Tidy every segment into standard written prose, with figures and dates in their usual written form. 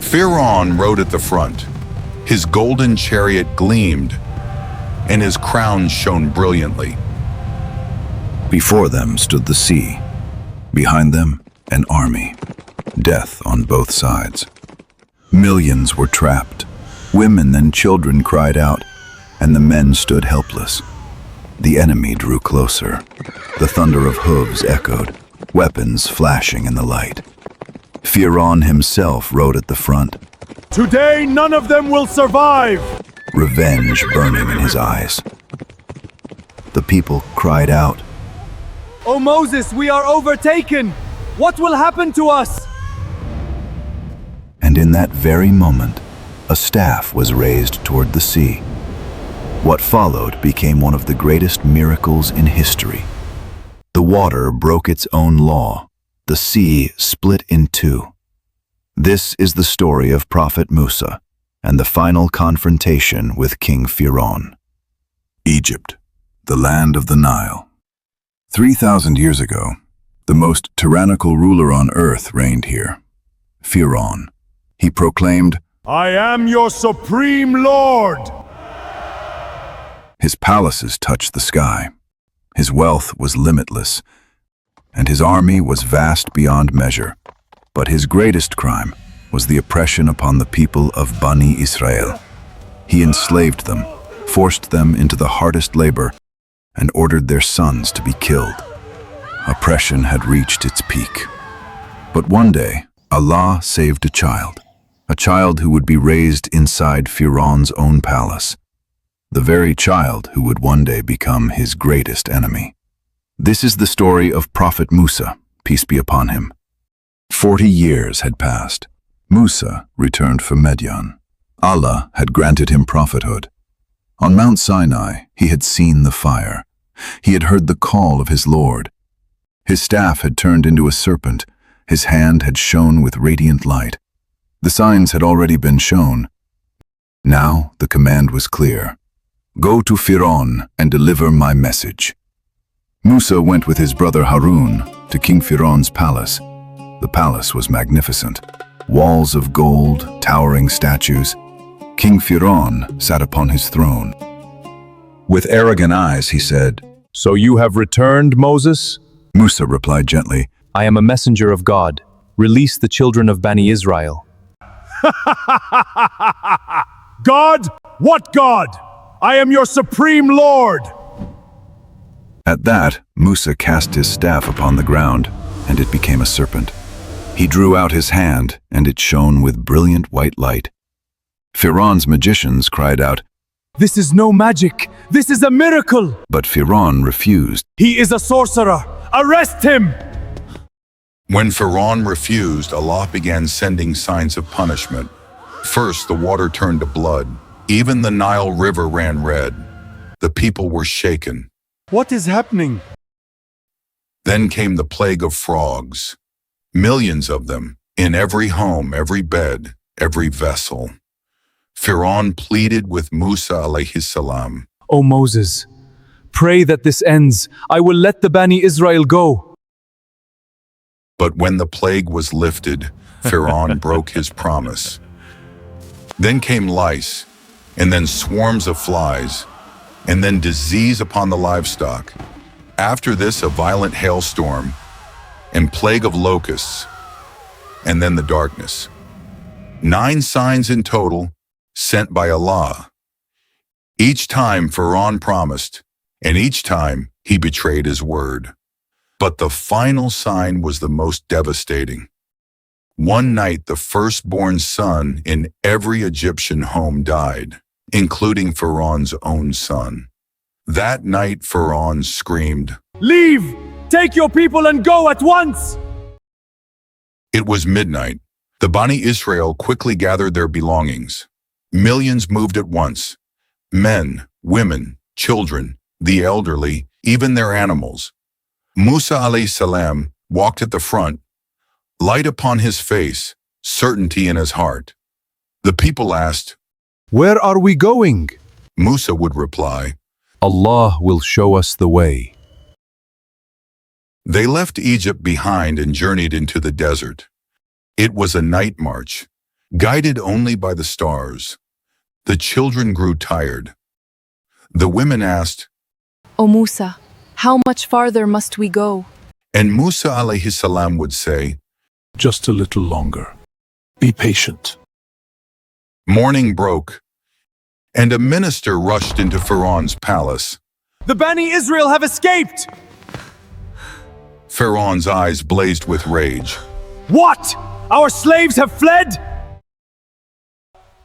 Pharaoh rode at the front. His golden chariot gleamed, and his crown shone brilliantly. Before them stood the sea. Behind them, an army. Death on both sides. Millions were trapped. Women and children cried out, and the men stood helpless. The enemy drew closer. The thunder of hooves echoed, weapons flashing in the light. Pharaoh himself rode at the front. Today none of them will survive! Revenge burning in his eyes. The people cried out, Oh Moses, we are overtaken! What will happen to us? And in that very moment, a staff was raised toward the sea. What followed became one of the greatest miracles in history. The water broke its own law. The sea split in two. This is the story of Prophet Musa and the final confrontation with King Pharaoh. Egypt, the land of the Nile. 3,000 years ago, the most tyrannical ruler on earth reigned here, Pharaoh. He proclaimed, I am your supreme lord! His palaces touched the sky. His wealth was limitless, and his army was vast beyond measure. But his greatest crime was the oppression upon the people of Bani Israel. He enslaved them, forced them into the hardest labor, and ordered their sons to be killed. Oppression had reached its peak. But one day, Allah saved a child who would be raised inside Pharaoh's own palace, the very child who would one day become his greatest enemy. This is the story of Prophet Musa, peace be upon him. 40 years had passed. Musa returned from Midian. Allah had granted him prophethood. On Mount Sinai, he had seen the fire. He had heard the call of his Lord. His staff had turned into a serpent. His hand had shone with radiant light. The signs had already been shown. Now the command was clear. Go to Pharaoh and deliver my message. Musa went with his brother Harun to King Pharaoh's palace. The palace was magnificent. Walls of gold, towering statues. King Pharaoh sat upon his throne. With arrogant eyes, he said, So you have returned, Moses? Musa replied gently, I am a messenger of God. Release the children of Bani Israel. God? What God? I am your supreme lord! At that, Musa cast his staff upon the ground, and it became a serpent. He drew out his hand, and it shone with brilliant white light. Pharaoh's magicians cried out, This is no magic! This is a miracle! But Pharaoh refused. He is a sorcerer! Arrest him! When Pharaoh refused, Allah began sending signs of punishment. First, the water turned to blood. Even the Nile River ran red. The people were shaken. What is happening? Then came the plague of frogs. Millions of them, in every home, every bed, every vessel. Pharaoh pleaded with Musa alayhi salam. O Moses, pray that this ends. I will let the Bani Israel go. But when the plague was lifted, Pharaoh broke his promise. Then came lice, and then swarms of flies, and then disease upon the livestock. After this, a violent hailstorm, and plague of locusts, and then the darkness. 9 signs in total, sent by Allah. Each time Pharaoh promised, and each time he betrayed his word. But the final sign was the most devastating. One night, the firstborn son in every Egyptian home died, including Pharaoh's own son. That night, Pharaoh screamed, Leave! Take your people and go at once! It was midnight. The Bani Israel quickly gathered their belongings. Millions moved at once. Men, women, children, the elderly, even their animals. Musa alayhi salam walked at the front, light upon his face, certainty in his heart. The people asked, Where are we going? Musa would reply, Allah will show us the way. They left Egypt behind and journeyed into the desert. It was a night march. Guided only by the stars, the children grew tired. The women asked, O Musa, how much farther must we go? and Musa alayhi salam would say, Just a little longer. Be patient. morning broke, and a minister rushed into Pharaoh's palace. The Bani Israel have escaped! Pharaoh's eyes blazed with rage. What? Our slaves have fled?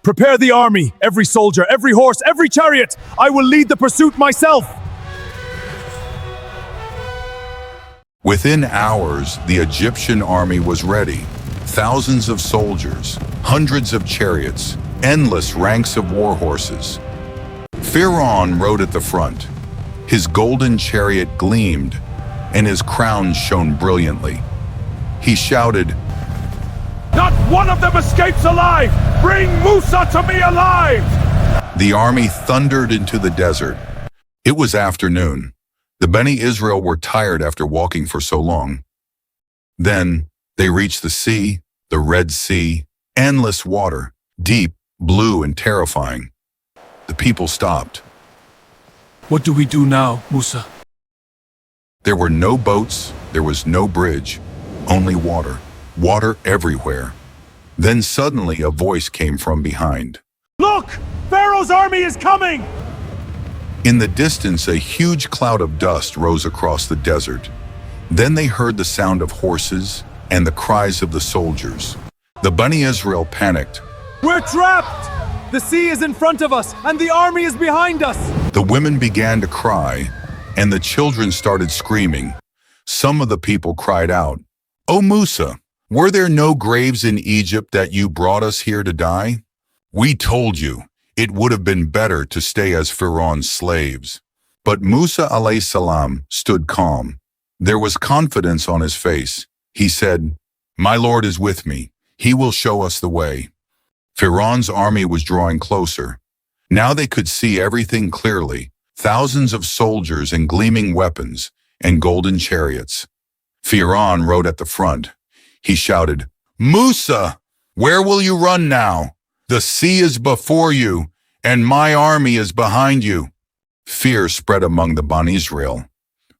Prepare the army, every soldier, every horse, every chariot. I will lead the pursuit myself. Within hours, the Egyptian army was ready. Thousands of soldiers, hundreds of chariots, endless ranks of war horses. Pharaoh rode at the front. His golden chariot gleamed, and his crown shone brilliantly. He shouted, Not one of them escapes alive! Bring Musa to me alive! The army thundered into the desert. It was afternoon. The Bani Israel were tired after walking for so long. Then they reached the sea, the Red Sea, endless water, deep, blue, and terrifying. The people stopped. What do we do now, Musa? There were no boats, there was no bridge, only water, water everywhere. Then suddenly a voice came from behind. Look! Pharaoh's army is coming! In the distance, a huge cloud of dust rose across the desert. Then they heard the sound of horses and the cries of the soldiers. The Bani Israel panicked. We're trapped! The sea is in front of us, and the army is behind us! The women began to cry, and the children started screaming. Some of the people cried out, "O Musa, were there no graves in Egypt that you brought us here to die? We told you it would have been better to stay as Pharaoh's slaves." But Musa alayhi salam stood calm. There was confidence on his face. He said, "My Lord is with me. He will show us the way." Pharaoh's army was drawing closer. Now they could see everything clearly. Thousands of soldiers and gleaming weapons and golden chariots. Pharaoh rode at the front. He shouted, "Musa, where will you run now? The sea is before you, and my army is behind you." Fear spread among the Bani Israel.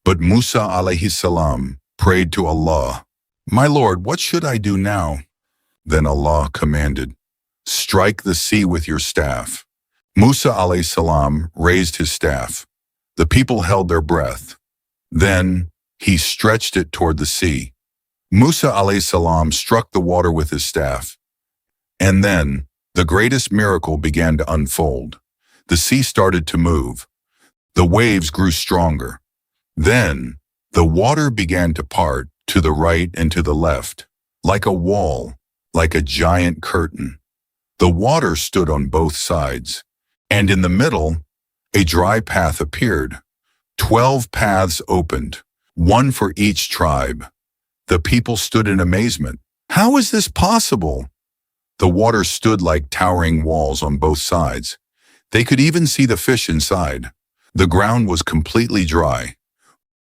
But Musa alayhi salam prayed to Allah, "My Lord, what should I do now?" Then Allah commanded, "Strike the sea with your staff." Musa alayhi salam raised his staff. The people held their breath. Then he stretched it toward the sea. Musa alayhi salam struck the water with his staff. And then the greatest miracle began to unfold. The sea started to move. The waves grew stronger. Then the water began to part to the right and to the left, like a wall, like a giant curtain. The water stood on both sides, and in the middle, a dry path appeared. 12 paths opened, one for each tribe. The people stood in amazement. How is this possible? The water stood like towering walls on both sides. They could even see the fish inside. The ground was completely dry.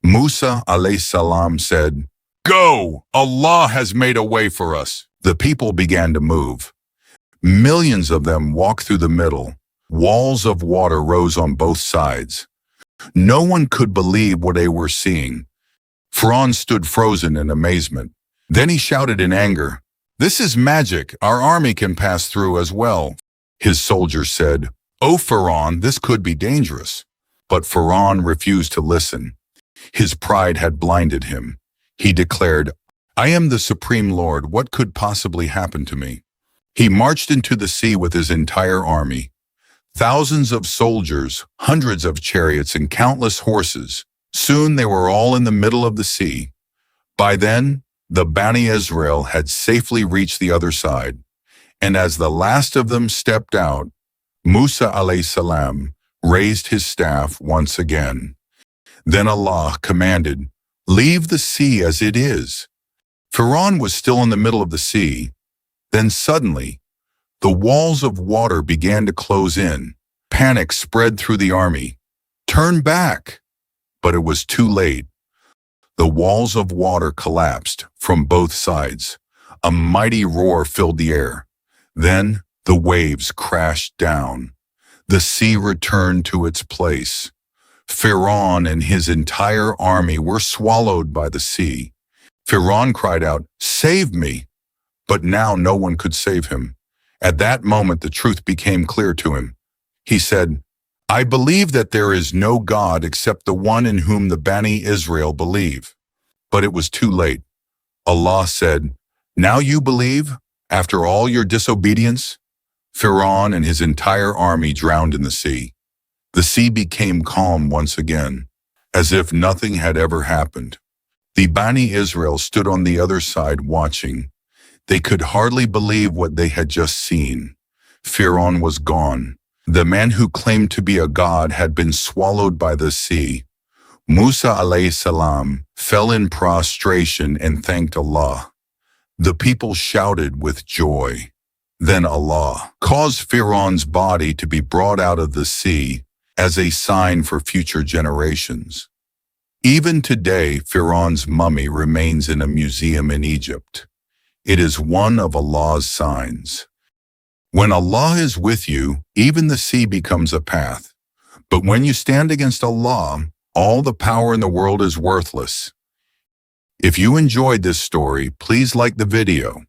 Musa alayhi salam said, "Go! Allah has made a way for us." The people began to move. Millions of them walked through the middle. Walls of water rose on both sides. No one could believe what they were seeing. Pharaoh stood frozen in amazement. Then he shouted in anger, "This is magic. Our army can pass through as well." His soldiers said, "O Pharaoh, this could be dangerous." But Pharaoh refused to listen. His pride had blinded him. He declared, "I am the Supreme Lord. What could possibly happen to me?" He marched into the sea with his entire army. Thousands of soldiers, hundreds of chariots, and countless horses. Soon they were all in the middle of the sea. By then, the Bani Israel had safely reached the other side. And as the last of them stepped out, Musa alayhi salam raised his staff once again. Then Allah commanded, "Leave the sea as it is." Pharaoh was still in the middle of the sea. Then suddenly, the walls of water began to close in. Panic spread through the army. "Turn back!" But it was too late. The walls of water collapsed from both sides. A mighty roar filled the air. Then the waves crashed down. The sea returned to its place. Pharaoh and his entire army were swallowed by the sea. Pharaoh cried out, "Save me!" But now no one could save him. At that moment the truth became clear to him. He said, "I believe that there is no God except the one in whom the Bani Israel believe." But it was too late. Allah said, "Now you believe, after all your disobedience?" Pharaoh and his entire army drowned in the sea. The sea became calm once again, as if nothing had ever happened. The Bani Israel stood on the other side watching. They could hardly believe what they had just seen. Pharaoh was gone. The man who claimed to be a god had been swallowed by the sea. Musa alayhi salam fell in prostration and thanked Allah. The people shouted with joy. Then Allah caused Pharaoh's body to be brought out of the sea as a sign for future generations. Even today, Pharaoh's mummy remains in a museum in Egypt. It is one of Allah's signs. When Allah is with you, even the sea becomes a path. But when you stand against Allah, all the power in the world is worthless. If you enjoyed this story, please like the video.